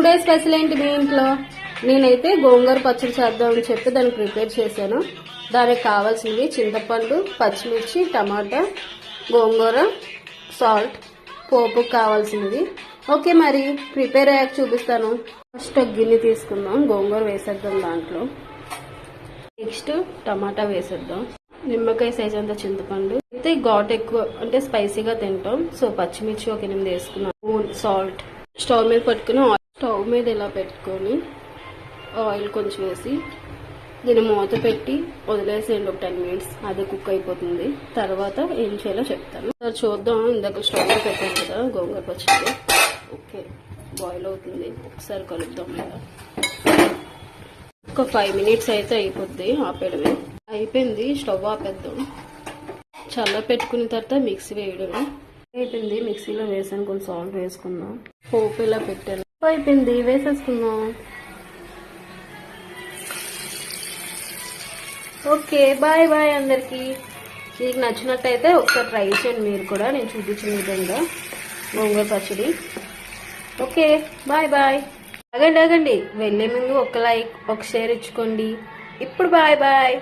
Today special ఏంటి మీ ఇంట్లో? నేనైతే గోంగూర పచ్చడి చేద్దామని చెప్పి దాన్ని ప్రిపేర్ చేశాను. దానికి కావాల్సినవి చింతపండు, పచ్చిమిర్చి, టమాటా, గోంగూర, సాల్ట్, పోపుకు కావాల్సినవి. ఓకే, మరి ప్రిపేర్ అయ్యాక చూపిస్తాను. ఫస్ట్ ఒక గిన్నె తీసుకుందాం, గోంగూర వేసేద్దాం దాంట్లో. నెక్స్ట్ టమాటా వేసేద్దాం, నిమ్మకాయ సైజ్ అంత చింతపండు. అయితే ఘాట్ ఎక్కువ అంటే స్పైసీగా తింటాం, సో పచ్చిమిర్చి ఒక 8 వేసుకున్నాం. సాల్ట్. స్టవ్ మీద పట్టుకుని స్టవ్ మీద ఇలా పెట్టుకొని ఆయిల్ కొంచెం వేసి దీన్ని మూత పెట్టి వదిలేసేయండి ఒక 10 minutes. అది కుక్ అయిపోతుంది. తర్వాత ఏం చేయాలో చెప్తాను. సార్ చూద్దాం. ఇందాక స్టవ్ మీద పెట్టాను కదా గోంగూర పచ్చడి. ఓకే, బాయిల్ అవుతుంది. ఒకసారి కలుపుదాం. ఒక 5 minutes అయితే అయిపోద్ది. ఆపేయడమే. అయిపోయింది. స్టవ్ ఆపేద్దాం. చల్ల పెట్టుకున్న తర్వాత మిక్సీ వేయడమే. అయిపోయింది. మిక్సీలో వేసాను. కొంచెం సాల్ట్ వేసుకుందాం. పోపు ఇలా పెట్టాను. అయిపోయింది, వేసేసుకుందాం. ఓకే, బాయ్ బాయ్ అందరికి. మీకు నచ్చినట్టయితే ఒకసారి ట్రై చేయండి మీరు కూడా, నేను చూపించిన విధంగా గోంగూర పచ్చడి. Okay, bye bye. ఆగండి, వెళ్ళే ముందు ఒక లైక్, ఒక షేర్ ఇచ్చుకోండి. ఇప్పుడు బాయ్ బాయ్.